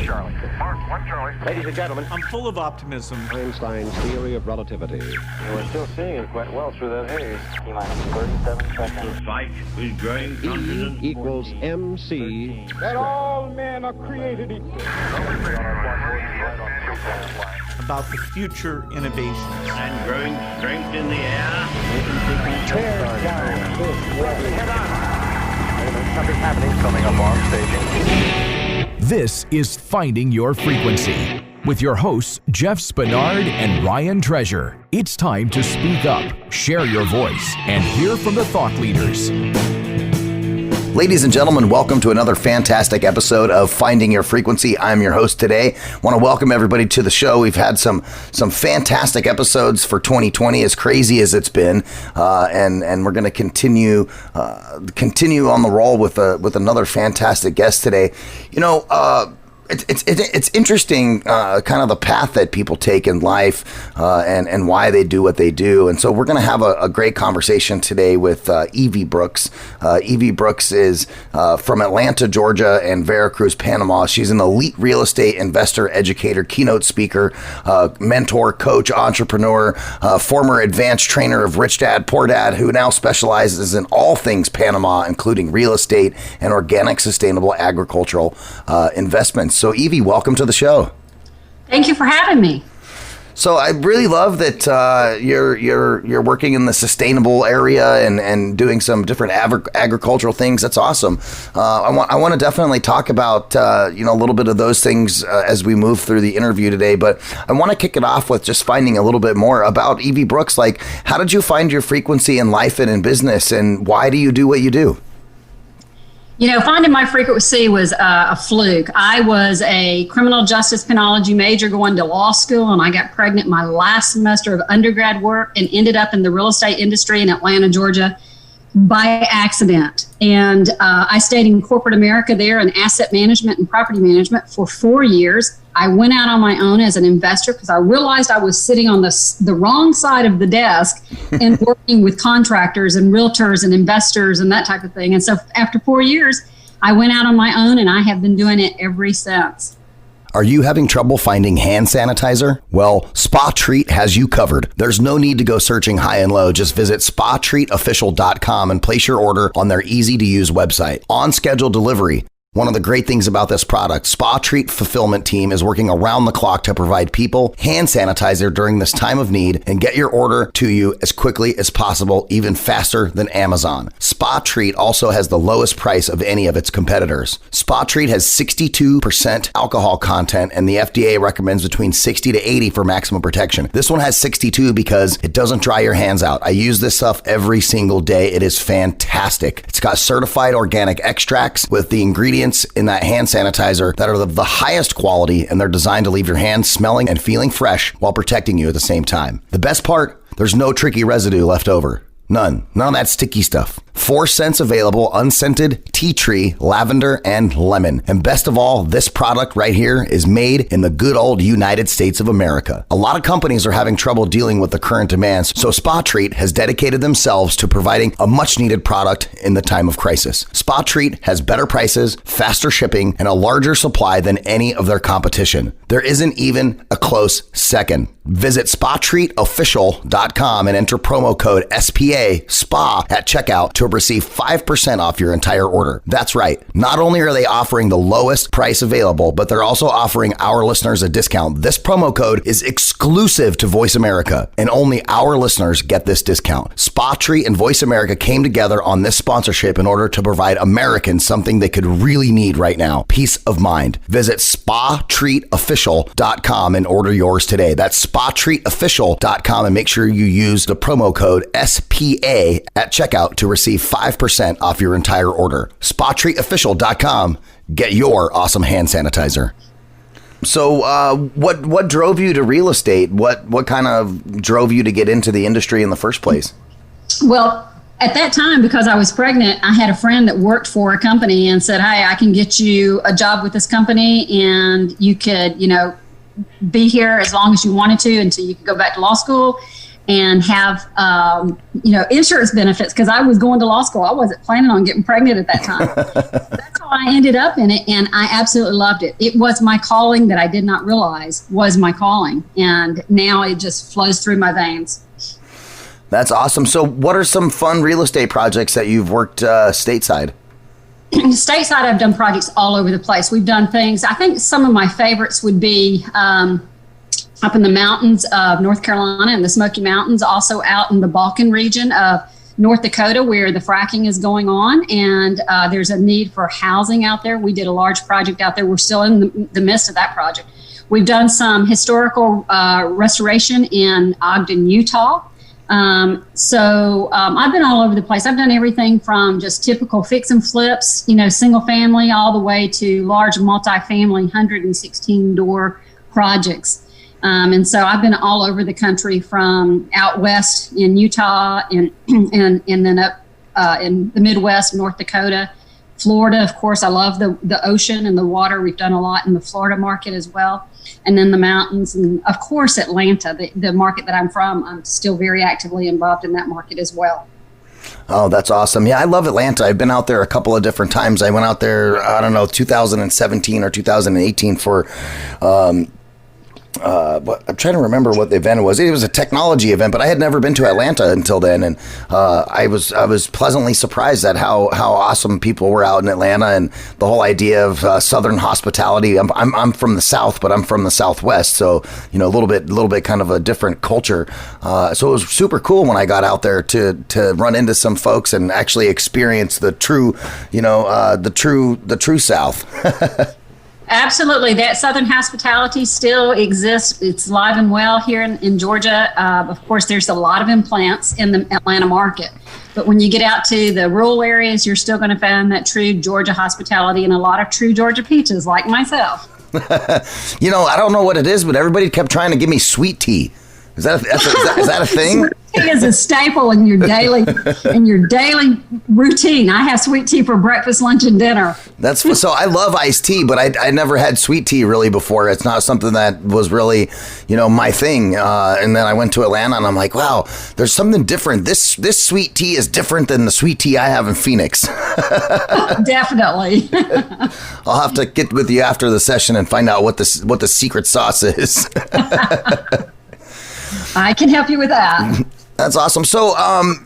Charlie. Mark, 1 Charlie. Ladies and gentlemen, I'm full of optimism. Einstein's theory of relativity. We're still seeing it quite well through that haze. T-minus 37 seconds. The fight is growing E confident. equals MC. That all men are created equal. About the future innovations. And growing strength in the air. Tear down this wall. Something happening coming up on staging. This is Finding Your Frequency with your hosts, Jeff Spinard and Ryan Treasure. It's time to speak up, share your voice, and hear from the thought leaders. Ladies and gentlemen, welcome to another fantastic episode of Finding Your Frequency. I'm your host today. Want to welcome everybody to the show. We've had some fantastic episodes for 2020, as crazy as it's been, and we're going to continue on the roll with another fantastic guest today. You know, it's interesting, kind of the path that people take in life, and why they do what they do. And so we're going to have a great conversation today with Evie Brooks. Evie Brooks is from Atlanta, Georgia, and Veracruz, Panama. She's an elite real estate investor, educator, keynote speaker, mentor, coach, entrepreneur, former advanced trainer of Rich Dad, Poor Dad, who now specializes in all things Panama, including real estate and organic, sustainable agricultural investments. So Evie, welcome to the show. Thank you for having me. So I really love that you're working in the sustainable area and doing some different agricultural things. That's awesome. I want to definitely talk about a little bit of those things as we move through the interview today. But I want to kick it off with just finding a little bit more about Evie Brooks. Like, how did you find your frequency in life and in business, and why do you do what you do? You know, finding my frequency was a fluke. I was a criminal justice penology major going to law school, and I got pregnant my last semester of undergrad work and ended up in the real estate industry in Atlanta, Georgia by accident. And I stayed in corporate America there in asset management and property management for 4 years. I went out on my own as an investor because I realized I was sitting on the wrong side of the desk and working with contractors and realtors and investors and that type of thing. And so after 4 years, I went out on my own, and I have been doing it ever since. Are you having trouble finding hand sanitizer? Well, Spa Treat has you covered. There's no need to go searching high and low. Just visit spatreatofficial.com and place your order on their easy-to-use website. On schedule delivery. One of the great things about this product, Spa Treat Fulfillment Team is working around the clock to provide people hand sanitizer during this time of need and get your order to you as quickly as possible, even faster than Amazon. Spa Treat also has the lowest price of any of its competitors. Spa Treat has 62% alcohol content, and the FDA recommends between 60 to 80 for maximum protection. This one has 62 because it doesn't dry your hands out. I use this stuff every single day. It is fantastic. It's got certified organic extracts with the ingredients in that hand sanitizer that are the highest quality, and they're designed to leave your hands smelling and feeling fresh while protecting you at the same time. The best part, there's no tricky residue left over. None of that sticky stuff. 4 scents available: unscented, tea tree, lavender, and lemon. And best of all, this product right here is made in the good old United States of America. A lot of companies are having trouble dealing with the current demands, so Spa Treat has dedicated themselves to providing a much needed product in the time of crisis. Spa Treat has better prices, faster shipping, and a larger supply than any of their competition. There isn't even a close second. Visit spatreatofficial.com and enter promo code SPA SPA at checkout to receive 5% off your entire order. That's right. Not only are they offering the lowest price available, but they're also offering our listeners a discount. This promo code is exclusive to Voice America, and only our listeners get this discount. Spa Treat and Voice America came together on this sponsorship in order to provide Americans something they could really need right now: peace of mind. Visit spatreatofficial.com and order yours today. That's spatreatofficial.com, and make sure you use the promo code SPA at checkout to receive 5% off your entire order. Spatreatofficial.com. Get your awesome hand sanitizer. So what drove you to real estate? What kind of drove you to get into the industry in the first place? Well, at that time, because I was pregnant, I had a friend that worked for a company and said, hey, I can get you a job with this company, and you could, be here as long as you wanted to until you could go back to law school. and have, insurance benefits, because I was going to law school. I wasn't planning on getting pregnant at that time. That's how I ended up in it, and I absolutely loved it. It was my calling that I did not realize was my calling, and now it just flows through my veins. That's awesome. So what are some fun real estate projects that you've worked stateside? Stateside, I've done projects all over the place. We've done things. I think some of my favorites would be up in the mountains of North Carolina and the Smoky Mountains, also out in the Balkan region of North Dakota, where the fracking is going on, and there's a need for housing out there. We did a large project out there. We're still in the midst of that project. We've done some historical restoration in Ogden, Utah. I've been all over the place. I've done everything from just typical fix and flips, single family, all the way to large multifamily 116 door projects. And so I've been all over the country, from out west in Utah and then up in the Midwest, North Dakota, Florida. Of course, I love the ocean and the water. We've done a lot in the Florida market as well. And then the mountains, and of course, Atlanta, the market that I'm from. I'm still very actively involved in that market as well. Oh, that's awesome. Yeah, I love Atlanta. I've been out there a couple of different times. I went out there, 2017 or 2018 for I'm trying to remember what the event was. It was a technology event, but I had never been to Atlanta until then, and I was pleasantly surprised at how awesome people were out in Atlanta, and the whole idea of Southern hospitality. I'm from the South, but I'm from the Southwest, so a little bit kind of a different culture. So it was super cool when I got out there to run into some folks and actually experience the true South. Absolutely. That Southern hospitality still exists. It's alive and well here in Georgia. Of course, there's a lot of implants in the Atlanta market. But when you get out to the rural areas, you're still going to find that true Georgia hospitality and a lot of true Georgia peaches, like myself. I don't know what it is, but everybody kept trying to give me sweet tea. Is that a thing? Sweet tea is a staple in your daily routine. I have sweet tea for breakfast, lunch, and dinner. So I love iced tea, but I never had sweet tea really before. It's not something that was really, my thing. And then I went to Atlanta, and I'm like, wow, there's something different. This sweet tea is different than the sweet tea I have in Phoenix. Definitely. I'll have to get with you after the session and find out what the secret sauce is. I can help you with that. That's awesome. So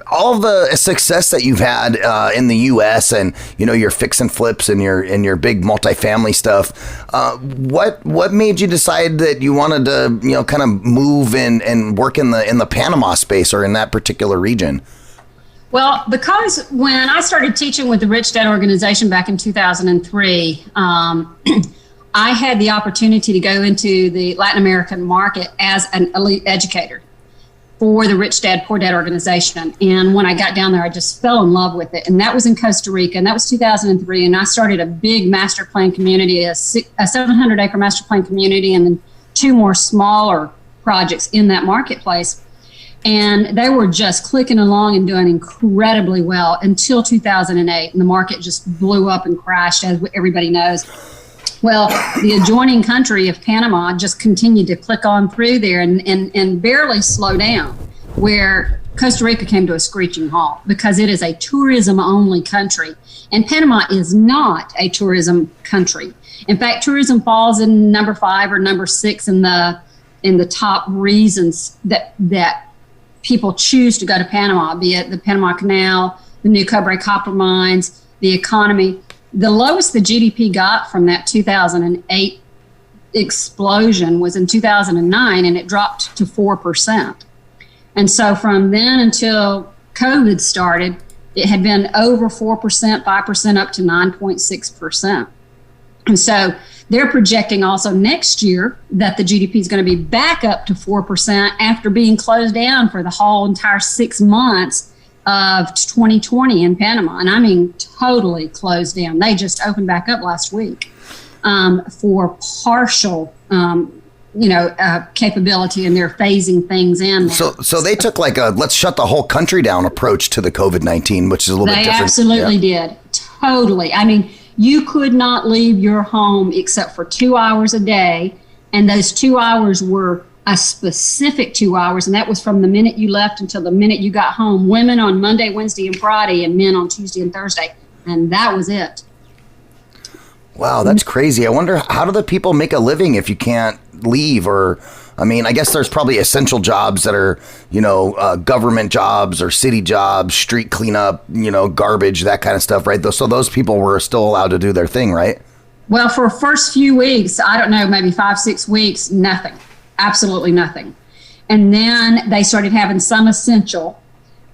all the success that you've had in the U.S. and, your fix and flips and your big multifamily stuff, what made you decide that you wanted to, kind of move and work in the Panama space or in that particular region? Well, because when I started teaching with the Rich Dad organization back in 2003, I had the opportunity to go into the Latin American market as an elite educator for the Rich Dad, Poor Dad organization. And when I got down there, I just fell in love with it. And that was in Costa Rica, and that was 2003. And I started a big master plan community, a 700-acre master plan community, and then 2 more smaller projects in that marketplace. And they were just clicking along and doing incredibly well until 2008. And the market just blew up and crashed, as everybody knows. Well, the adjoining country of Panama just continued to click on through there and barely slow down, where Costa Rica came to a screeching halt because it is a tourism-only country. And Panama is not a tourism country. In fact, tourism falls in number 5 or number 6 in the top reasons that people choose to go to Panama, be it the Panama Canal, the new Cobre copper mines, the economy. The lowest the GDP got from that 2008 explosion was in 2009, and it dropped to 4%. And so from then until COVID started, it had been over 4%, 5% up to 9.6%. And so they're projecting also next year that the GDP is going to be back up to 4% after being closed down for the whole entire 6 months of 2020 in Panama. And I mean, totally closed down. They just opened back up last week for partial, capability, and they're phasing things in. So they took like a let's shut the whole country down approach to the COVID-19, which is a little bit different. They absolutely did. Totally. I mean, you could not leave your home except for 2 hours a day. And those 2 hours were a specific 2 hours, and that was from the minute you left until the minute you got home. Women on Monday, Wednesday, and Friday, and men on Tuesday and Thursday. And that was it. Wow, that's crazy. I wonder, how do the people make a living if you can't leave? Or, I mean, I guess there's probably essential jobs that are, government jobs or city jobs, street cleanup, garbage, that kind of stuff, right? So those people were still allowed to do their thing, right? Well, for first few weeks, I don't know, maybe 5-6 weeks, nothing. Absolutely nothing. And then they started having some essential,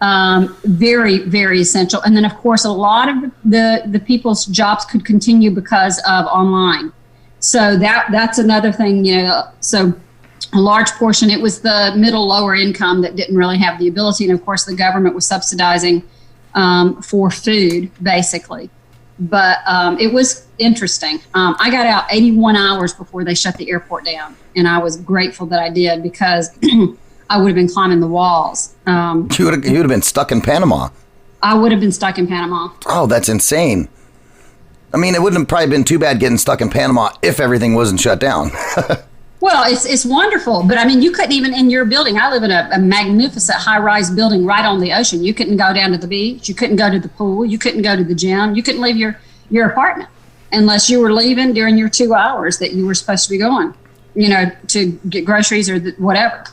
very, very essential. And then, of course, a lot of the people's jobs could continue because of online. So that's another thing, so a large portion, it was the middle, lower income that didn't really have the ability. And, of course, the government was subsidizing for food, basically. But it was interesting. I got out 81 hours before they shut the airport down. And I was grateful that I did, because I would have been climbing the walls. You would have been stuck in Panama. I would have been stuck in Panama. Oh, that's insane. I mean, it wouldn't have probably been too bad getting stuck in Panama if everything wasn't shut down. Well, it's wonderful. But I mean, you couldn't even, in your building, I live in a magnificent high-rise building right on the ocean. You couldn't go down to the beach. You couldn't go to the pool. You couldn't go to the gym. You couldn't leave your apartment unless you were leaving during your 2 hours that you were supposed to be going, to get groceries or whatever.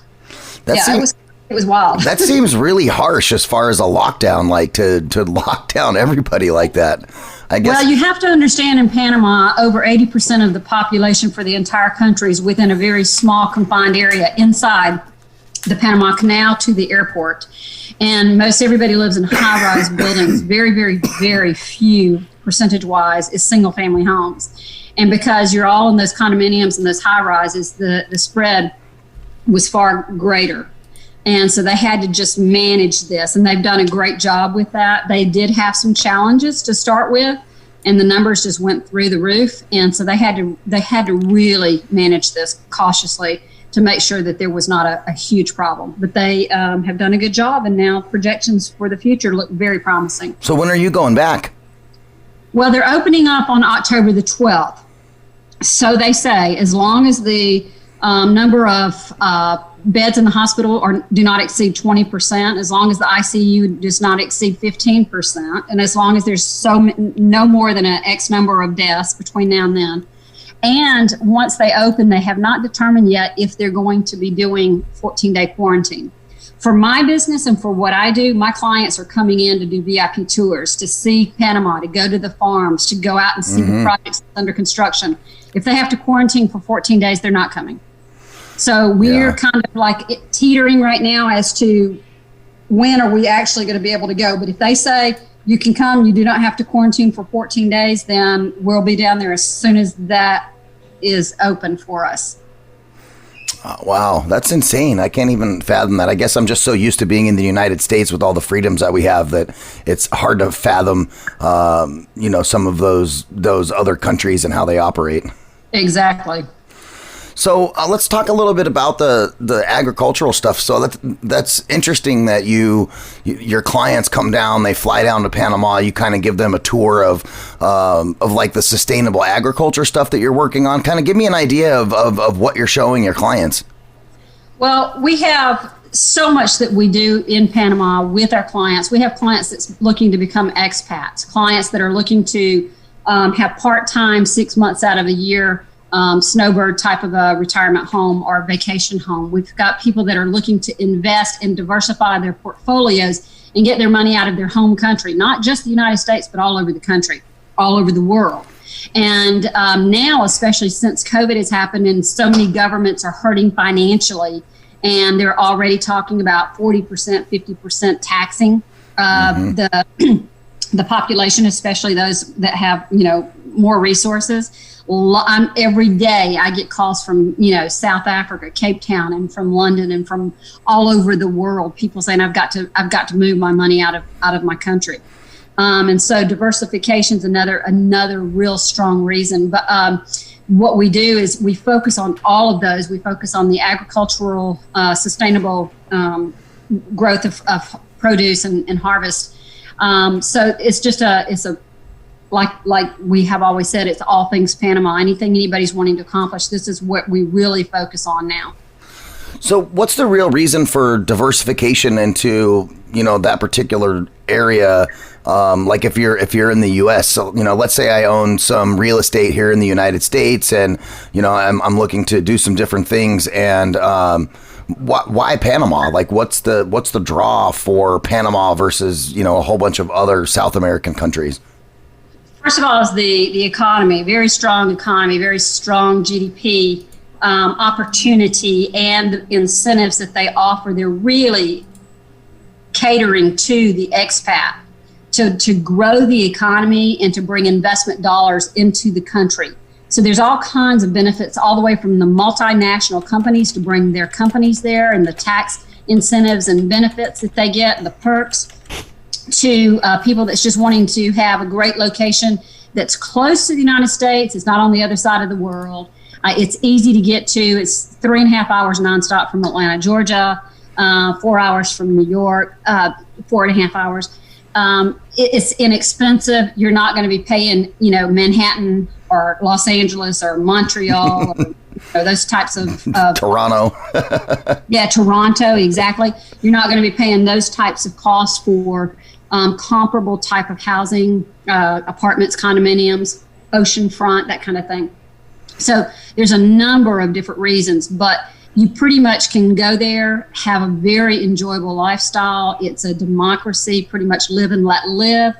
It was wild. That seems really harsh as far as a lockdown, like to lock down everybody like that. I guess. Well, you have to understand, in Panama, over 80% of the population for the entire country is within a very small confined area inside the Panama Canal to the airport. And most everybody lives in high-rise buildings. Very, very, very few, percentage-wise, is single-family homes. And because you're all in those condominiums and those high-rises, the spread was far greater. And so they had to just manage this, and they've done a great job with that. They did have some challenges to start with, and the numbers just went through the roof. And so they had to really manage this cautiously to make sure that there was not a huge problem. But they have done a good job, and now projections for the future look very promising. So when are you going back? Well, they're opening up on October the 12th. So they say, as long as the number of beds in the hospital do not exceed 20%, as long as the ICU does not exceed 15%, and as long as there's no more than an X number of deaths between now and then. And once they open, they have not determined yet if they're going to be doing 14-day quarantine. For my business and for what I do, my clients are coming in to do VIP tours, to see Panama, to go to the farms, to go out and see the projects under construction. If they have to quarantine for 14 days, they're not coming. So we're kind of like teetering right now as to when are we actually going to be able to go. But if they say you can come, you do not have to quarantine for 14 days, then we'll be down there as soon as that is open for us. Wow, that's insane. I can't even fathom that. I guess I'm just so used to being in the United States with all the freedoms that we have that it's hard to fathom, some of those other countries and how they operate. Exactly. So let's talk a little bit about the agricultural stuff. So that's interesting that your clients come down, they fly down to Panama. You kind of give them a tour of like the sustainable agriculture stuff that you're working on. Kind of give me an idea of what you're showing your clients. Well, we have so much that we do in Panama with our clients. We have clients that's looking to become expats, clients that are looking to have part-time 6 months out of a year snowbird type of a retirement home or vacation home. We've got people that are looking to invest and diversify their portfolios and get their money out of their home country, not just the United States, but all over the country, all over the world. And now, especially since COVID has happened and so many governments are hurting financially, and they're already talking about 40%, 50% taxing the population, especially those that have, more resources. Every day I get calls from, South Africa, Cape Town, and from London, and from all over the world. People saying I've got to move my money out of my country, and so diversification is another real strong reason. But what we do is we focus on all of those. We focus on the agricultural, sustainable growth of produce and harvest. So it's just like we have always said, it's all things Panama. Anything anybody's wanting to accomplish, this is what we really focus on now. So what's the real reason for diversification into, that particular area? Like if you're in the U.S., so, let's say I own some real estate here in the United States and, I'm looking to do some different things. And why Panama? Like what's the draw for Panama versus, a whole bunch of other South American countries? First of all, is the economy, very strong economy, very strong GDP, opportunity, and the incentives that they offer. They're really catering to the expat to grow the economy and to bring investment dollars into the country. So there's all kinds of benefits, all the way from the multinational companies to bring their companies there, and the tax incentives and benefits that they get, the perks, to people that's just wanting to have a great location that's close to the United States. It's not on the other side of the world. It's easy to get to. It's 3.5 hours nonstop from Atlanta, Georgia, 4 hours from New York, 4.5 hours. It's inexpensive. You're not going to be paying, Manhattan or Los Angeles or Montreal or those types of Toronto. Yeah, Toronto, exactly. You're not going to be paying those types of costs for comparable type of housing, apartments, condominiums, oceanfront, that kind of thing. So there's a number of different reasons, but you pretty much can go there, have a very enjoyable lifestyle. It's a democracy, pretty much live and let live.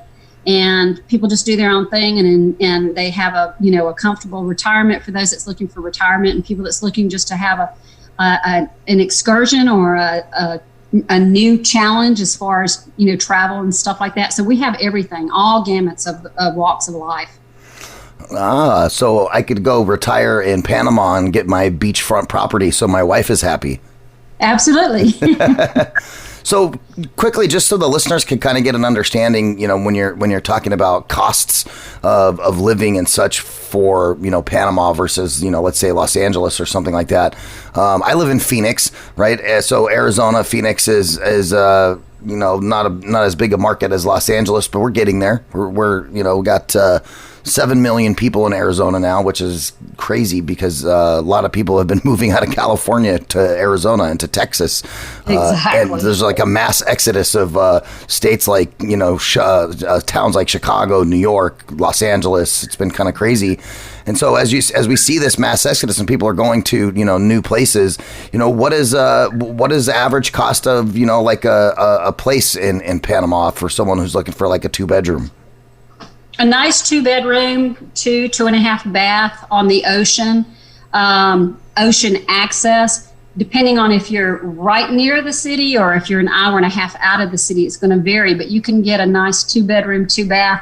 And people just do their own thing, and they have a comfortable retirement for those that's looking for retirement, and people that's looking just to have an excursion or a new challenge as far as travel and stuff like that. So we have everything, all gamuts of walks of life. So I could go retire in Panama and get my beachfront property, so my wife is happy. Absolutely. So quickly, just so the listeners can kind of get an understanding, when you're talking about costs of living and such for, Panama versus, let's say Los Angeles or something like that. I live in Phoenix, right? So Arizona, Phoenix is not as big a market as Los Angeles, but we're getting there. We're we got 7 million people in Arizona now, which is crazy because a lot of people have been moving out of California to Arizona and to Texas. Exactly. And there's like a mass exodus of states like, towns like Chicago, New York, Los Angeles. It's been kind of crazy. And so as we see this mass exodus and people are going to, new places, what is the average cost of, like a place in Panama for someone who's looking for like a 2-bedroom? A nice 2-bedroom, 2.5 bath on the ocean, ocean access. Depending on if you're right near the city or if you're an hour and a half out of the city, it's going to vary. But you can get a nice 2-bedroom, 2-bath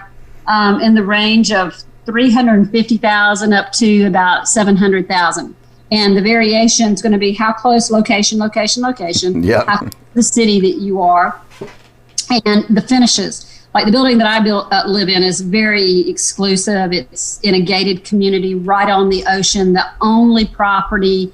in the range of $350,000 up to about $700,000. And the variation is going to be how close, location, yep. How close to the city that you are, and the finishes. Like the building that I live in is very exclusive. It's in a gated community right on the ocean. The only property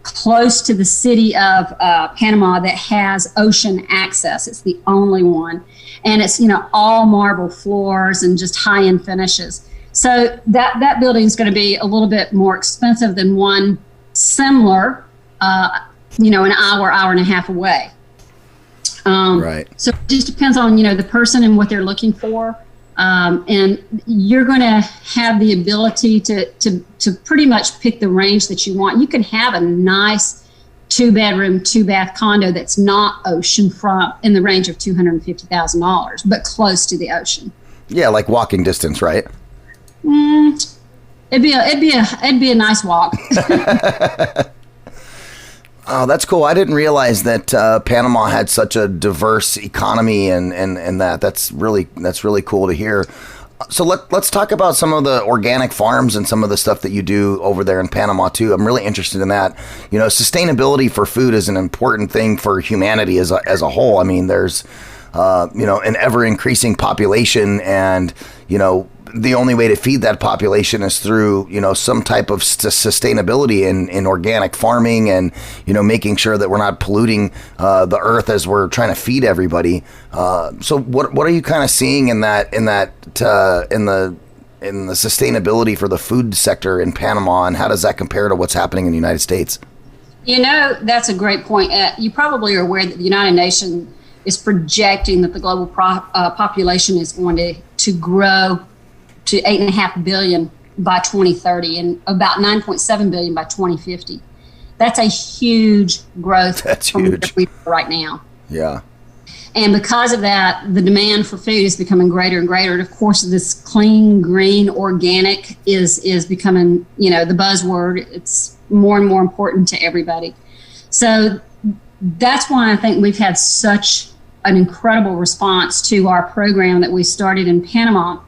close to the city of Panama that has ocean access. It's the only one. And it's, all marble floors and just high-end finishes. So that building is going to be a little bit more expensive than one similar, an hour and a half away. Right. So it just depends on, the person and what they're looking for. And you're going to have the ability to pretty much pick the range that you want. You can have a nice 2-bedroom, 2-bath condo that's not oceanfront in the range of $250,000, but close to the ocean. Yeah, like walking distance, right? It'd be a nice walk. Oh, that's cool. I didn't realize that Panama had such a diverse economy and that's really cool to hear. So let's talk about some of the organic farms and some of the stuff that you do over there in Panama too. I'm really interested in that. Sustainability for food is an important thing for humanity as a whole. I mean, there's an ever increasing population, and the only way to feed that population is through, some type of sustainability in organic farming and, making sure that we're not polluting the earth as we're trying to feed everybody. So what are you kind of seeing in the sustainability for the food sector in Panama, and how does that compare to what's happening in the United States? That's a great point. You probably are aware that the United Nations is projecting that the global population is going to grow to 8.5 billion by 2030 and about 9.7 billion by 2050. That's a huge growth. That's from huge. where we are right now. Yeah. And because of that, the demand for food is becoming greater and greater. And of course, this clean, green, organic is becoming, the buzzword. It's more and more important to everybody. So that's why I think we've had such an incredible response to our program that we started in Panama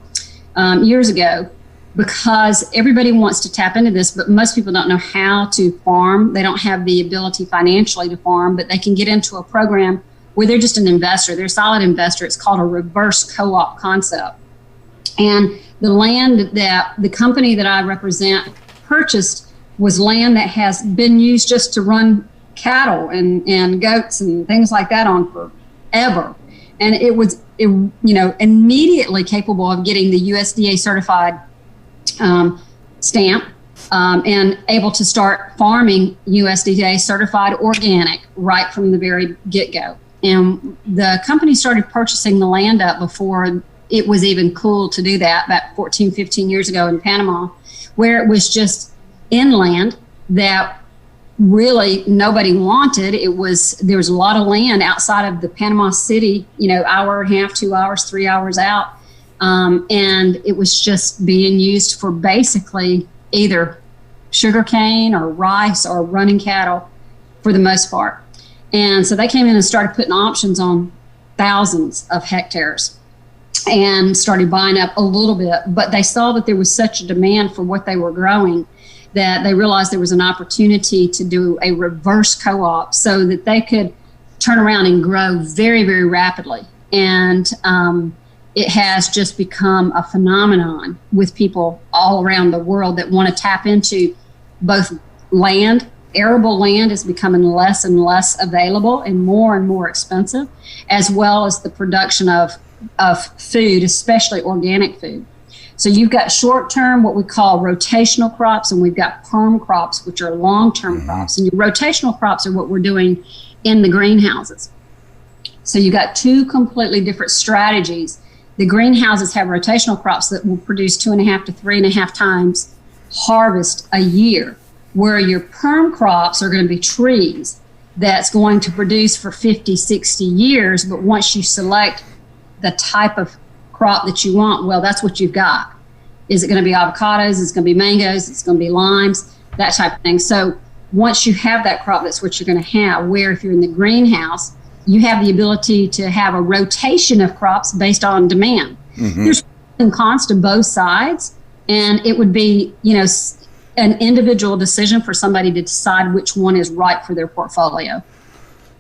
years ago, because everybody wants to tap into this, but most people don't know how to farm. They don't have the ability financially to farm, but they can get into a program where they're just an investor. They're a solid investor. It's called a reverse co-op concept. And the land that the company that I represent purchased was land that has been used just to run cattle and goats and things like that on forever. And it was, immediately capable of getting the USDA certified stamp and able to start farming USDA certified organic right from the very get-go. And the company started purchasing the land up before it was even cool to do that, about 14, 15 years ago in Panama, where it was just inland that really nobody wanted. There was a lot of land outside of the Panama City, hour and a half, 2 hours, 3 hours out. And it was just being used for basically either sugarcane or rice or running cattle for the most part. And so they came in and started putting options on thousands of hectares and started buying up a little bit. But they saw that there was such a demand for what they were growing that they realized there was an opportunity to do a reverse co-op so that they could turn around and grow very, very rapidly. And it has just become a phenomenon with people all around the world that want to tap into both land. Arable land is becoming less and less available and more expensive, as well as the production of food, especially organic food. So you've got short-term, what we call rotational crops, and we've got perm crops, which are long-term crops. And your rotational crops are what we're doing in the greenhouses. So you've got two completely different strategies. The greenhouses have rotational crops that will produce 2.5 to 3.5 times harvest a year, where your perm crops are going to be trees that's going to produce for 50, 60 years. But once you select the type of crop that you want, well, that's what you've got. Is it going to be avocados? It's going to be mangoes. It's going to be limes, that type of thing. So once you have that crop, that's what you're going to have. Where if you're in the greenhouse, you have the ability to have a rotation of crops based on demand. There's pros and cons to both sides, and it would be, an individual decision for somebody to decide which one is right for their portfolio.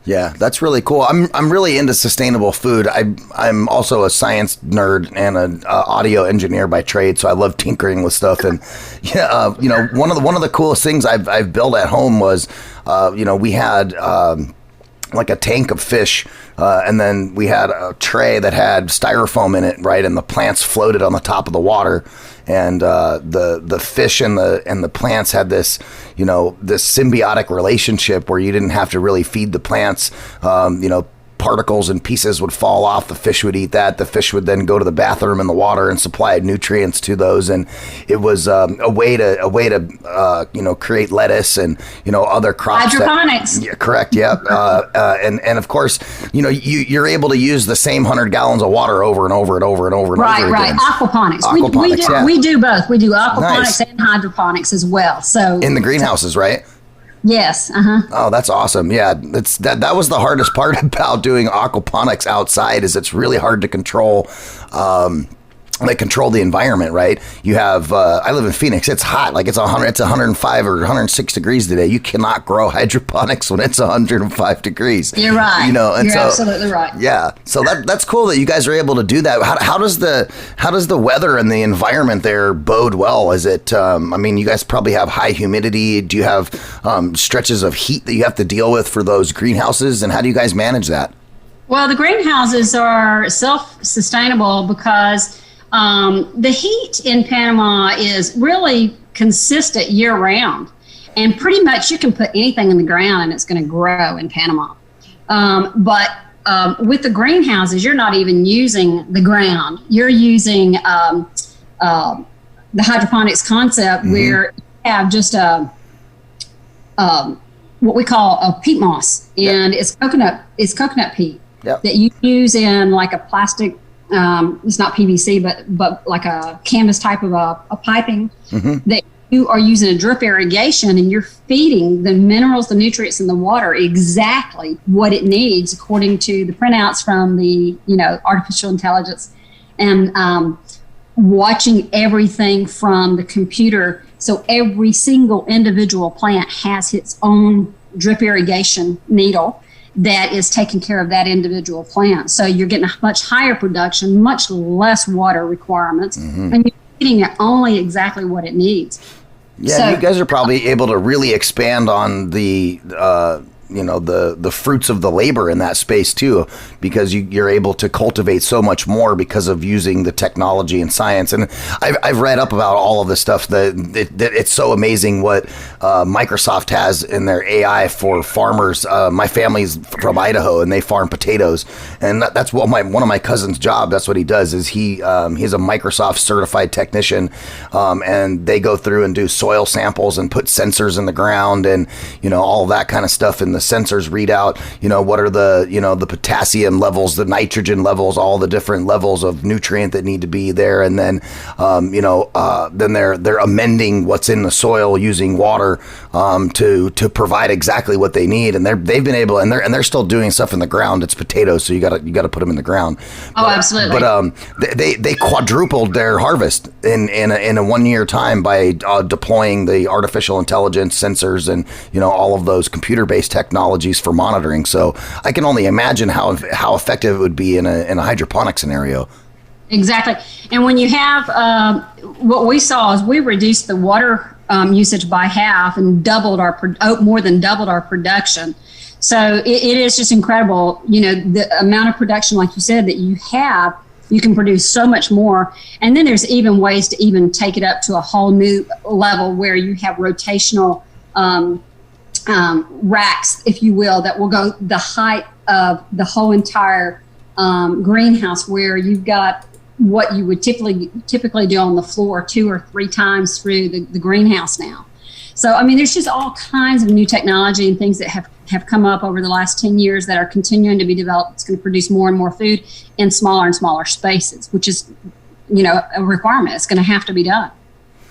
Yeah, that's really cool. I'm really into sustainable food. I'm also a science nerd and an audio engineer by trade, so I love tinkering with stuff. And one of the coolest things I've built at home was, we had like a tank of fish, and then we had a tray that had styrofoam in it, right? And the plants floated on the top of the water. And the fish and the plants had this, this symbiotic relationship where you didn't have to really feed the plants. Particles and pieces would fall off. The fish would eat that. The fish would then go to the bathroom in the water and supply nutrients to those. And it was a way to create lettuce and other crops. Hydroponics. Yeah, correct. Yeah. And of course, you're able to use the same 100 gallons of water over and over and over and over and over again. Right. Aquaponics. Aquaponics, we do both. We do aquaponics Nice. and hydroponics as well. So In the greenhouses, right? Yes. Oh, that's awesome. Yeah, that was the hardest part about doing aquaponics outside is it's really hard to control. Control the environment, right? You have, I live in Phoenix. It's hot. Like it's 105 or 106 degrees today. You cannot grow hydroponics when it's 105 degrees. You're right. And You're absolutely right. Yeah. So that's cool that you guys are able to do that. How does the weather and the environment there bode well? Is it, you guys probably have high humidity. Do you have stretches of heat that you have to deal with for those greenhouses? And how do you guys manage that? Well, the greenhouses are self-sustainable because the heat in Panama is really consistent year-round. And pretty much you can put anything in the ground and it's going to grow in Panama. But with the greenhouses, you're not even using the ground. You're using the hydroponics concept where you have just what we call a peat moss, and it's coconut peat that you use in like a plastic. It's not PVC, but like a canvas type of a piping that you are using a drip irrigation, and you're feeding the minerals, the nutrients in the water exactly what it needs according to the printouts from the artificial intelligence, and watching everything from the computer. So every single individual plant has its own drip irrigation needle that is taking care of that individual plant. So you're getting a much higher production, much less water requirements, and you're feeding it only exactly what it needs. Yeah, So, you guys are probably able to really expand on the the fruits of the labor in that space too, because you're able to cultivate so much more because of using the technology and science. And I've read up about all of this stuff that it's so amazing what Microsoft has in their AI for farmers. My family's from Idaho and they farm potatoes, and that's what one of my cousin's job. That's what he does. Is he's a Microsoft certified technician, and they go through and do soil samples and put sensors in the ground and all that kind of stuff. And the sensors read out, what are the potassium levels, the nitrogen levels, all the different levels of nutrient that need to be there. And then, then they're amending what's in the soil using water to provide exactly what they need. And they've been able, and they're still doing stuff in the ground. It's potatoes, so you got to put them in the ground. Absolutely. But they quadrupled their harvest in a 1 year time by deploying the artificial intelligence sensors and all of those computer-based technologies for monitoring. So I can only imagine how effective it would be in a hydroponic scenario. Exactly. And when you have what we saw is we reduced the water usage by half and more than doubled our production. So it is just incredible. The amount of production, like you said, that you have, you can produce so much more. And then there's even ways to even take it up to a whole new level where you have rotational racks, if you will, that will go the height of the whole entire greenhouse, where you've got what you would typically do on the floor 2 or 3 times through the greenhouse now. So, there's just all kinds of new technology and things that have come up over the last 10 years that are continuing to be developed. It's going to produce more and more food in smaller and smaller spaces, which is, a requirement. It's going to have to be done.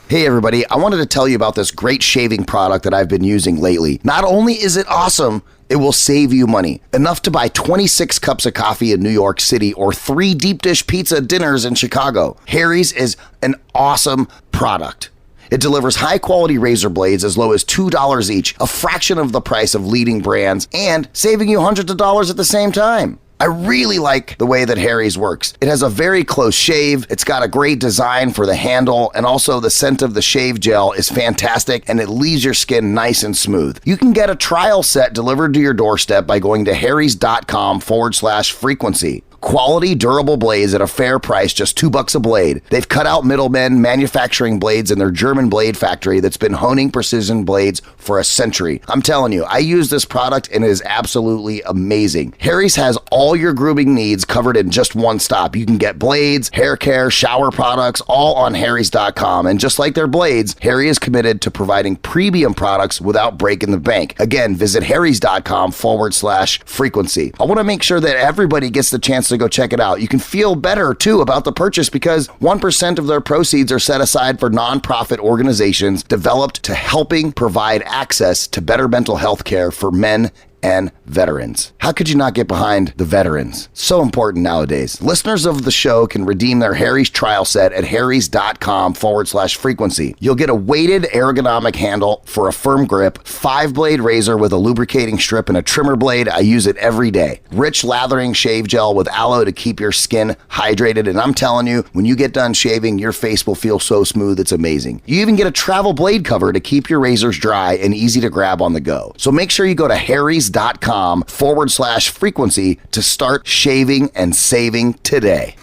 Hey everybody, I wanted to tell you about this great shaving product that I've been using lately. Not only is it awesome, it will save you money. Enough to buy 26 cups of coffee in New York City or 3 deep dish pizza dinners in Chicago. Harry's is an awesome product. It delivers high-quality razor blades as low as $2 each, a fraction of the price of leading brands, and saving you hundreds of dollars at the same time. I really like the way that Harry's works. It has a very close shave, it's got a great design for the handle, and also the scent of the shave gel is fantastic, and it leaves your skin nice and smooth. You can get a trial set delivered to your doorstep by going to harrys.com/frequency. Quality, durable blades at a fair price, just $2 a blade. They've cut out middlemen manufacturing blades in their German blade factory that's been honing precision blades for a century. I'm telling you, I use this product and it is absolutely amazing. Harry's has all your grooming needs covered in just one stop. You can get blades, hair care, shower products, all on harrys.com. And just like their blades, Harry is committed to providing premium products without breaking the bank. Again, visit harrys.com/frequency. I want to make sure that everybody gets the chance to go check it out. You can feel better too about the purchase because 1% of their proceeds are set aside for nonprofit organizations developed to helping provide access to better mental health care for men and veterans. How could you not get behind the veterans? So important nowadays. Listeners of the show can redeem their Harry's trial set at harrys.com/frequency. You'll get a weighted ergonomic handle for a firm grip, 5-blade razor with a lubricating strip and a trimmer blade. I use it every day. Rich lathering shave gel with aloe to keep your skin hydrated. And I'm telling you, when you get done shaving, your face will feel so smooth, it's amazing. You even get a travel blade cover to keep your razors dry and easy to grab on the go. So make sure you go to harrys.com/frequency to start shaving and saving today.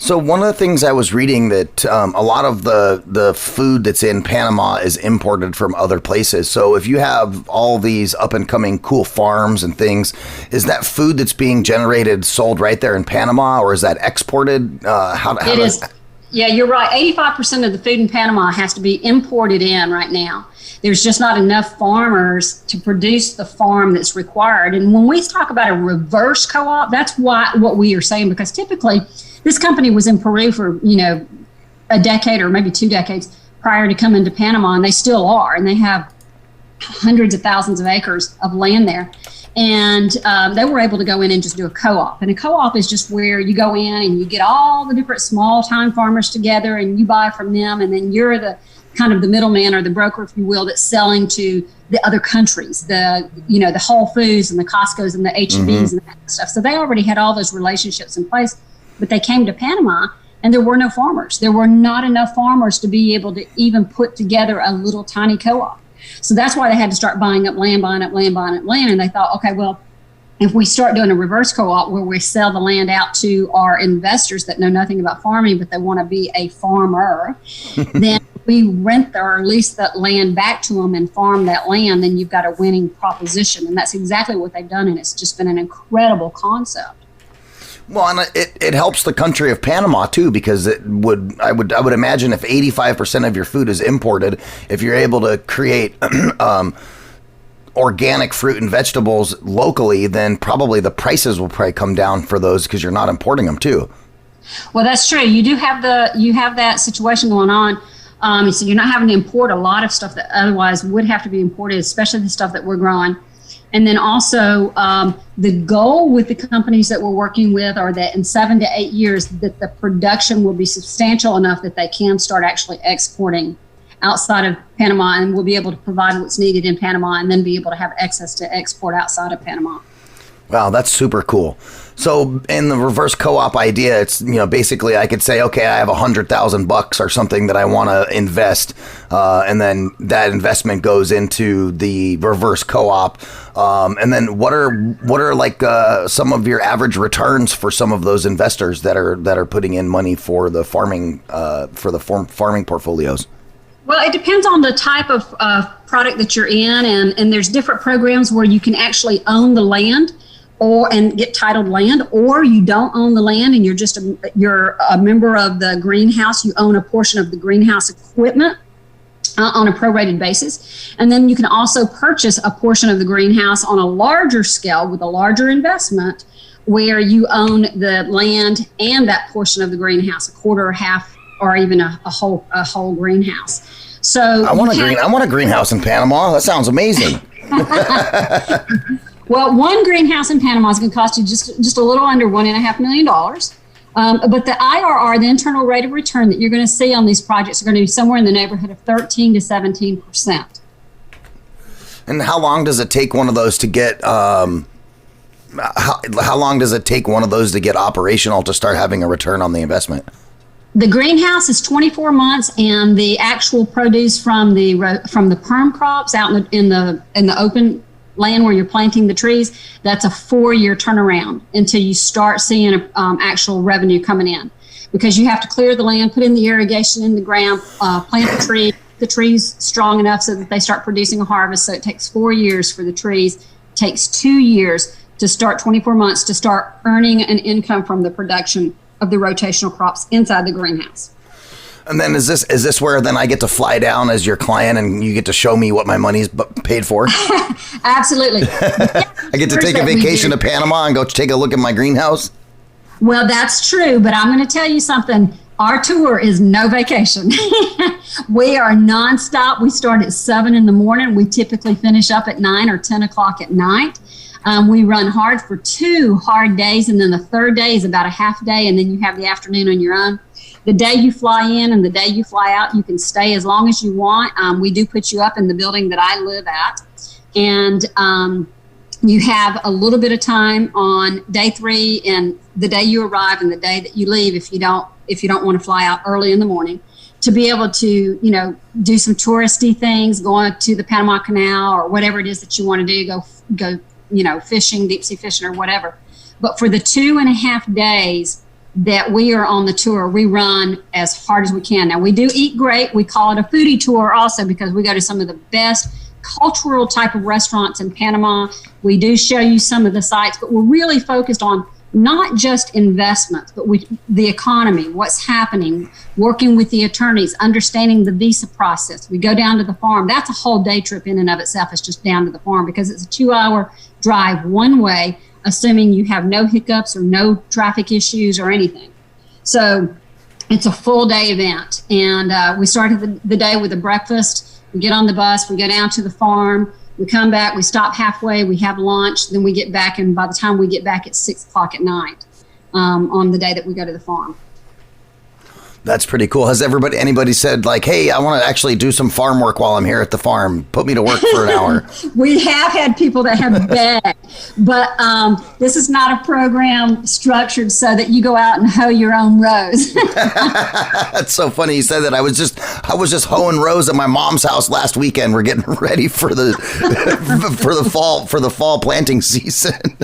So one of the things I was reading that a lot of the food that's in Panama is imported from other places. So if you have all these up and coming cool farms and things, is that food that's being generated sold right there in Panama, or is that exported? It is. Yeah, you're right. 85% of the food in Panama has to be imported in right now. There's just not enough farmers to produce the farm that's required. And when we talk about a reverse co-op, that's what we are saying, because typically this company was in Peru for, a decade or maybe 2 decades prior to coming to Panama, and they still are. And they have hundreds of thousands of acres of land there. And they were able to go in and just do a co-op. And a co-op is just where you go in and you get all the different small-time farmers together and you buy from them, and then you're the kind of the middleman or the broker, if you will, that's selling to the other countries, the Whole Foods and the Costco's and the H-E-B's and that stuff. So they already had all those relationships in place, but they came to Panama and there were no farmers. There were not enough farmers to be able to even put together a little tiny co-op. So that's why they had to start buying up land. And they thought, okay, well, if we start doing a reverse co-op where we sell the land out to our investors that know nothing about farming, but they want to be a farmer, then we rent or lease that land back to them and farm that land, then you've got a winning proposition. And that's exactly what they've done. And it's just been an incredible concept. Well, and it helps the country of Panama too, because I would imagine if 85% of your food is imported, if you're able to create organic fruit and vegetables locally, then probably the prices will probably come down for those because you're not importing them too. Well, that's true. You have that situation going on. So you're not having to import a lot of stuff that otherwise would have to be imported, especially the stuff that we're growing. And then also the goal with the companies that we're working with are that in 7 to 8 years that the production will be substantial enough that they can start actually exporting outside of Panama, and we'll be able to provide what's needed in Panama and then be able to have access to export outside of Panama. Wow, that's super cool. So in the reverse co-op idea, it's, basically I could say, okay, I have $100,000 or something that I want to invest. And then that investment goes into the reverse co-op. And then what are like some of your average returns for some of those investors that are putting in money for the farming farming portfolios? Well, it depends on the type of product that you're in, and there's different programs where you can actually own the land and get titled land, or you don't own the land and you're a member of the greenhouse. You own a portion of the greenhouse equipment on a prorated basis. And then you can also purchase a portion of the greenhouse on a larger scale with a larger investment where you own the land and that portion of the greenhouse, a quarter or half, or even a whole greenhouse. So I want a greenhouse in Panama. That sounds amazing. Well, one greenhouse in Panama is going to cost you just a little under $1.5 million. But the IRR, the internal rate of return that you're going to see on these projects, are going to be somewhere in the neighborhood of 13 to 17%. And how long does it take one of those to get? How long does it take one of those to get operational to start having a return on the investment? The greenhouse is 24 months, and the actual produce from the perm crops out in the open land where you're planting the trees, that's a 4-year turnaround until you start seeing actual revenue coming in, because you have to clear the land, put in the irrigation in the ground, plant the trees strong enough so that they start producing a harvest. So it takes 4 years for the trees. It takes 2 years to start, 24 months to start earning an income from the production of the rotational crops inside the greenhouse. And then is this where then I get to fly down as your client and you get to show me what my money's paid for? Absolutely. I get to take a vacation to Panama and go take a look at my greenhouse? Well, that's true, but I'm going to tell you something. Our tour is no vacation. We are nonstop. We start at 7 in the morning. We typically finish up at 9 or 10 o'clock at night. We run hard for 2 hard days, and then the third day is about a half day, and then you have the afternoon on your own. The day you fly in and the day you fly out, you can stay as long as you want. We do put you up in the building that I live at, and you have a little bit of time on day 3 and the day you arrive and the day that you leave, if you don't want to fly out early in the morning, to be able to do some touristy things, going to the Panama Canal or whatever it is that you want to do, go fishing, deep sea fishing or whatever. But for the 2.5 days that we are on the tour, we run as hard as we can. Now, we do eat great. We call it a foodie tour also because we go to some of the best cultural type of restaurants in Panama. We do show you some of the sites, but we're really focused on not just investments, but the economy, what's happening, working with the attorneys, understanding the visa process. We go down to the farm. That's a whole day trip in and of itself. It's just down to the farm because it's a 2-hour drive one way, assuming you have no hiccups or no traffic issues or anything. So it's a full day event. And we started the day with a breakfast. We get on the bus, we go down to the farm. We come back, we stop halfway, we have lunch, then we get back, and by the time we get back, it's 6 o'clock at night on the day that we go to the farm. That's pretty cool. Has anybody said like, hey, I want to actually do some farm work while I'm here at the farm. Put me to work for an hour. We have had people that have begged, but this is not a program structured so that you go out and hoe your own rows. That's so funny you said that. I was just hoeing rows at my mom's house last weekend. We're getting ready for the for the fall planting season.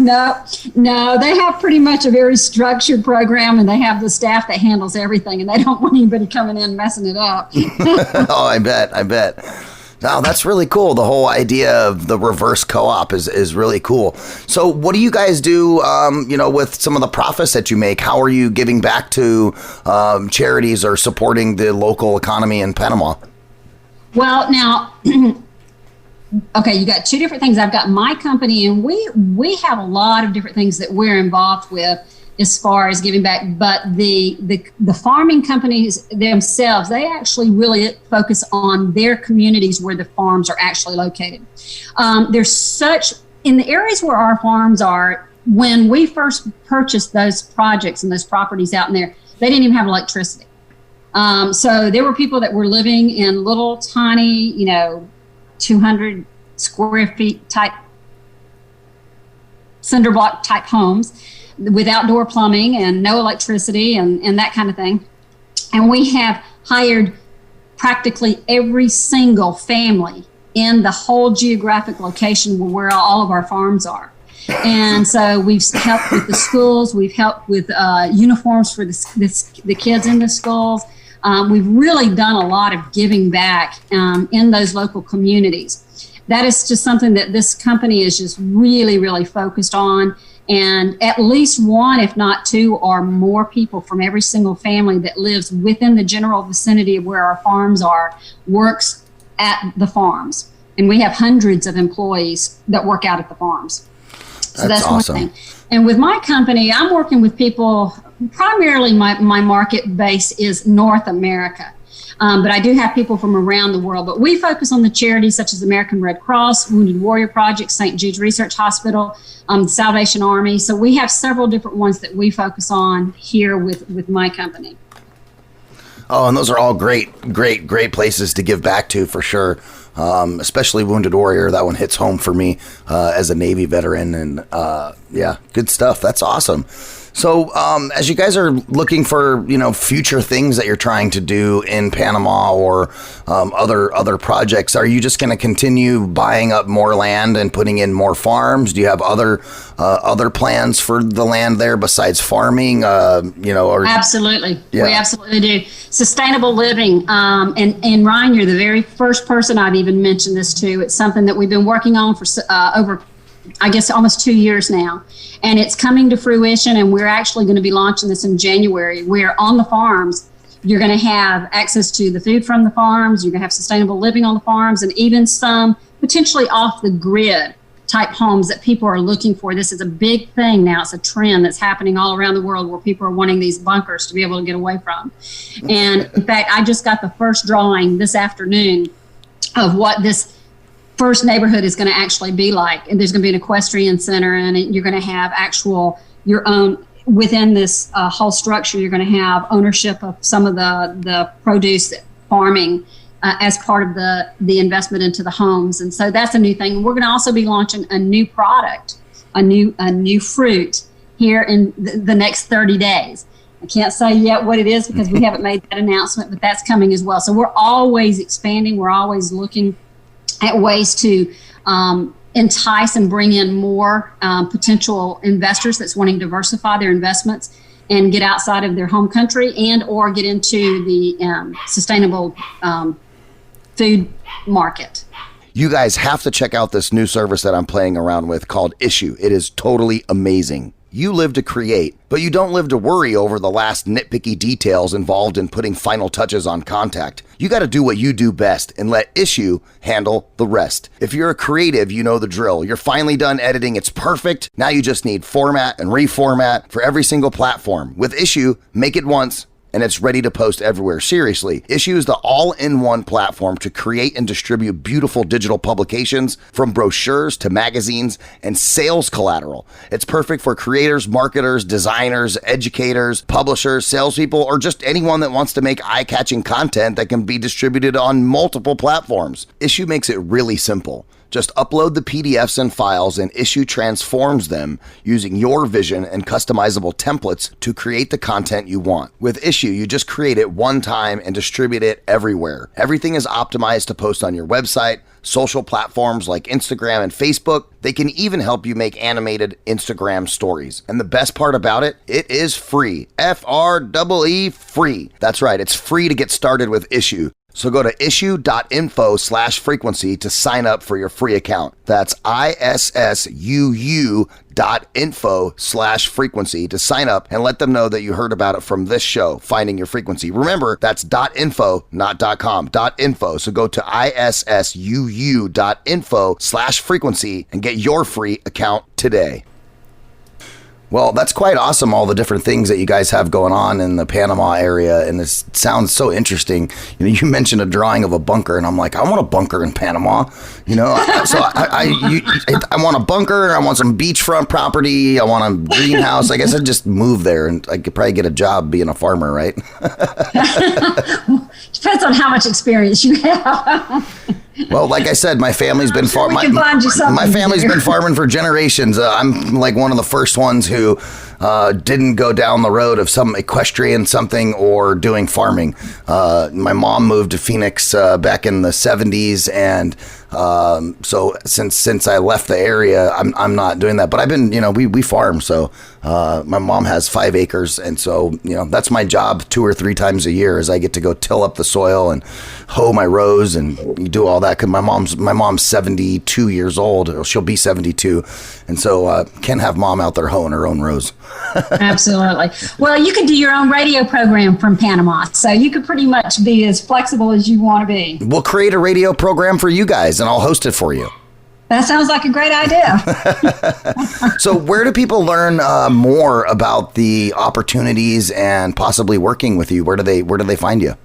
No, they have pretty much a very structured program, and they have the staff that handles everything, and they don't want anybody coming in messing it up. Oh, I bet. No, that's really cool. The whole idea of the reverse co-op is really cool. So what do you guys do, with some of the profits that you make? How are you giving back to charities or supporting the local economy in Panama? Well, now... Okay, you got two different things. I've got my company, and we have a lot of different things that we're involved with as far as giving back. But the farming companies themselves, they actually really focus on their communities where the farms are actually located. In the areas where our farms are, when we first purchased those projects and those properties out in there, they didn't even have electricity. So there were people that were living in little tiny, 200 square feet type cinder block type homes with outdoor plumbing and no electricity and that kind of thing. And we have hired practically every single family in the whole geographic location where all of our farms are. And so we've helped with the schools, we've helped with uniforms for the kids in the schools. We've really done a lot of giving back in those local communities. That is just something that this company is just really, really focused on. And at least one, if not two, or more people from every single family that lives within the general vicinity of where our farms are works at the farms. And we have hundreds of employees that work out at the farms. So that's awesome. One thing. And with my company, I'm working with people. Primarily, my market base is North America, but I do have people from around the world. But we focus on the charities such as American Red Cross, Wounded Warrior Project, St. Jude's Research Hospital, the Salvation Army. So we have several different ones that we focus on here with my company. Oh, and those are all great places to give back to for sure. Especially Wounded Warrior. That one hits home for me as a Navy veteran. And good stuff. That's awesome. So as you guys are looking for, future things that you're trying to do in Panama or other projects, are you just going to continue buying up more land and putting in more farms? Do you have other plans for the land there besides farming? Absolutely. Yeah. We absolutely do. Sustainable living. And Ryan, you're the very first person I've even mentioned this to. It's something that we've been working on for over, I guess, almost 2 years now. And it's coming to fruition, and we're actually going to be launching this in January, where on the farms, you're going to have access to the food from the farms, you're going to have sustainable living on the farms, and even some potentially off the grid type homes that people are looking for. This is a big thing now. It's a trend that's happening all around the world where people are wanting these bunkers to be able to get away from. And in fact, I just got the first drawing this afternoon of what this first neighborhood is going to actually be like. And there's going to be an equestrian center, and you're going to have your own within this whole structure. You're going to have ownership of some of the produce farming as part of the investment into the homes. And so that's a new thing. We're going to also be launching a new product, a new fruit here in the next 30 days. I can't say yet what it is because we haven't made that announcement, but that's coming as well. So we're always expanding. We're always looking at ways to entice and bring in more potential investors that's wanting to diversify their investments and get outside of their home country and or get into the sustainable food market. You guys have to check out this new service that I'm playing around with called Issue. It is totally amazing. You live to create, but you don't live to worry over the last nitpicky details involved in putting final touches on contact. You got to do what you do best and let Issue handle the rest. If you're a creative, you know the drill. You're finally done editing. It's perfect. Now you just need format and reformat for every single platform. With Issue, make it once, and it's ready to post everywhere. Seriously, Issue is the all-in-one platform to create and distribute beautiful digital publications, from brochures to magazines and sales collateral. It's perfect for creators, marketers, designers, educators, publishers, salespeople, or just anyone that wants to make eye-catching content that can be distributed on multiple platforms. Issue makes it really simple. Just upload the PDFs and files, and Issue transforms them using your vision and customizable templates to create the content you want. With Issue, you just create it one time and distribute it everywhere. Everything is optimized to post on your website, social platforms like Instagram and Facebook. They can even help you make animated Instagram stories. And the best part about it, it is free. F-R-E-E free. That's right, it's free to get started with Issue. So go to issue.info/frequency to sign up for your free account. That's ISSUU.info/frequency to sign up and let them know that you heard about it from this show, Finding Your Frequency. Remember, that's .info, not .com, .info. So go to ISSUU.info/frequency and get your free account today. Well, that's quite awesome, all the different things that you guys have going on in the Panama area, and this sounds so interesting. You know, you mentioned a drawing of a bunker, and I'm like, I want a bunker in Panama. You know, so I want a bunker, I want some beachfront property, I want a greenhouse. I guess I'd just move there, and I could probably get a job being a farmer, right? Depends on how much experience you have. Well, like I said, my family's been farming. My family's been farming for generations. I'm like one of the first ones who didn't go down the road of some equestrian something or doing farming. My mom moved to Phoenix back in the 70s, and so since I left the area, I'm not doing that. But I've been, we farm. So my mom has 5 acres, and so that's my job 2 or 3 times a year. Is I get to go till up the soil and hoe my rows and do all that. Cause my mom's 72 years old. She'll be 72, and so can't have mom out there hoeing her own rows. Absolutely. Well, you could do your own radio program from Panama, so you could pretty much be as flexible as you want to be. We'll create a radio program for you guys, and I'll host it for you. That sounds like a great idea. So where do people learn more about the opportunities and possibly working with you? Where do they find you?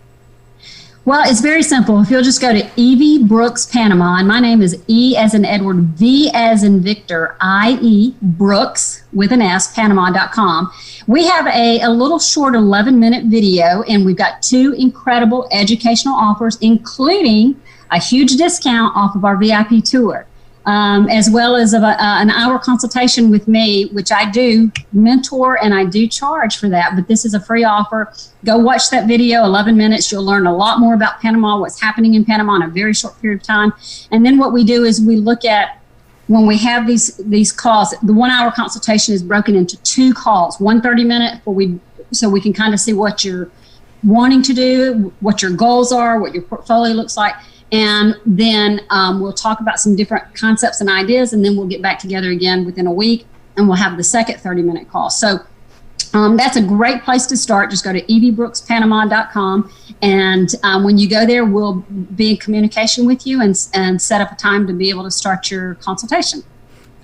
Well, it's very simple. If you'll just go to Evie Brooks Panama, and my name is E as in Edward, V as in Victor, I-E, Brooks, with an S, Panama.com. We have a little short 11-minute video, and we've got 2 incredible educational offers, including a huge discount off of our VIP tour, as well as an hour consultation with me, which I do mentor and I do charge for that. But this is a free offer. Go watch that video, 11 minutes. You'll learn a lot more about Panama, what's happening in Panama in a very short period of time. And then what we do is we look at, when we have these calls, the 1 hour consultation is broken into 2 calls, 1 30-minute, so we can kind of see what you're wanting to do, what your goals are, what your portfolio looks like. And then we'll talk about some different concepts and ideas, and then we'll get back together again within a week, and we'll have the second 30-minute call. So that's a great place to start. Just go to eviebrookspanama.com, and when you go there, we'll be in communication with you and set up a time to be able to start your consultation.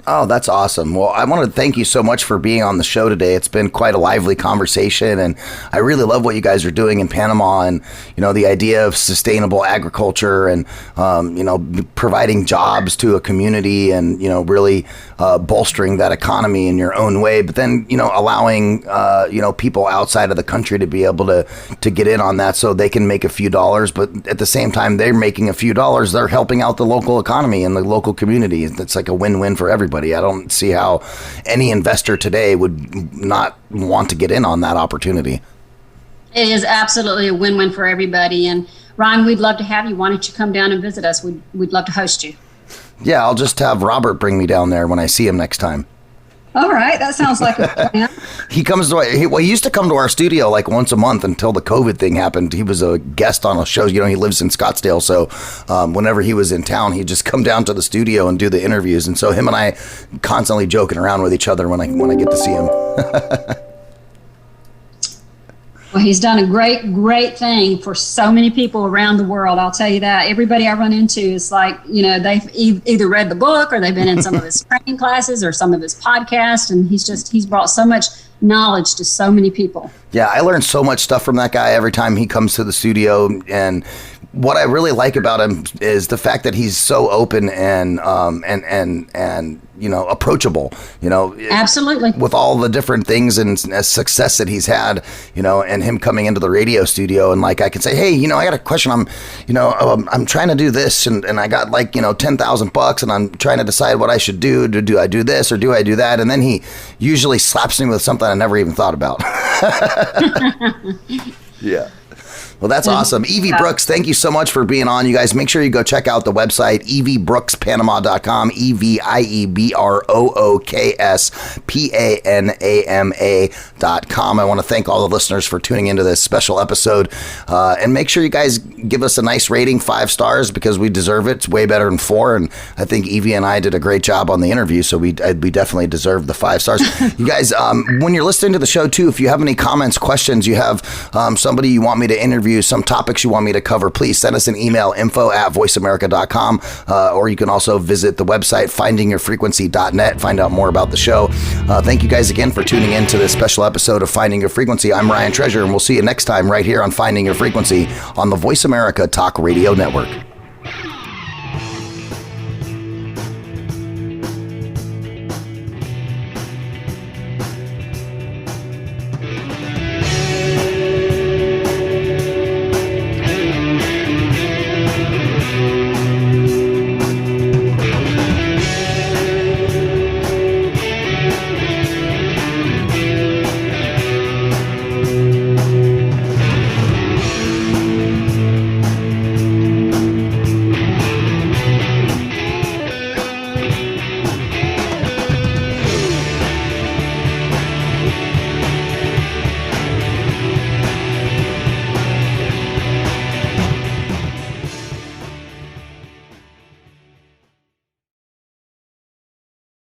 Oh, that's awesome. Well, I want to thank you so much for being on the show today. It's been quite a lively conversation, and I really love what you guys are doing in Panama, and, the idea of sustainable agriculture and, providing jobs to a community and, really bolstering that economy in your own way, but then, allowing, people outside of the country to be able to get in on that so they can make a few dollars, but at the same time they're making a few dollars, they're helping out the local economy and the local community. It's like a win-win for everybody. I don't see how any investor today would not want to get in on that opportunity. It is absolutely a win-win for everybody. And Ryan, we'd love to have you. Why don't you come down and visit us? We'd love to host you. Yeah, I'll just have Robert bring me down there when I see him next time. All right, that sounds like a plan. He comes to he used to come to our studio like once a month until the COVID thing happened. He was a guest on a show. You know, he lives in Scottsdale, so whenever he was in town, he'd just come down to the studio and do the interviews. And so him and I constantly joking around with each other when I get to see him. Well, he's done a great thing for so many people around the world. I'll tell you that. Everybody I run into is like, you know, they've either read the book or they've been in some of his training classes or some of his podcasts. And he's brought so much knowledge to so many people. Yeah, I learned so much stuff from that guy every time he comes to the studio. And what I really like about him is the fact that he's so open and you know, approachable, you know. Absolutely. With all the different things and success that he's had, you know, and him coming into the radio studio and like I can say, hey, you know, I got a question. I'm trying to do this and I got like, you know, $10,000 and I'm trying to decide what I should do. Do I do this or do I do that? And then he usually slaps me with something I never even thought about. Yeah. Well, that's awesome. Evie Brooks, thank you so much for being on. You guys, make sure you go check out the website, EvieBrooksPanama.com, EvieBrookspanama.com. I want to thank all the listeners for tuning into this special episode. And make sure you guys give us a nice rating, 5 stars, because we deserve it. It's way better than 4. And I think Evie and I did a great job on the interview, so we definitely deserve the 5 stars. You guys, when you're listening to the show, too, if you have any comments, questions, you have somebody you want me to interview, some topics you want me to cover, please send us an email, info@voiceamerica.com, or you can also visit the website, findingyourfrequency.net, find out more about the show. Thank you guys again for tuning in to this special episode of Finding Your Frequency. I'm Ryan Treasure, and we'll see you next time right here on Finding Your Frequency on the Voice America Talk Radio Network.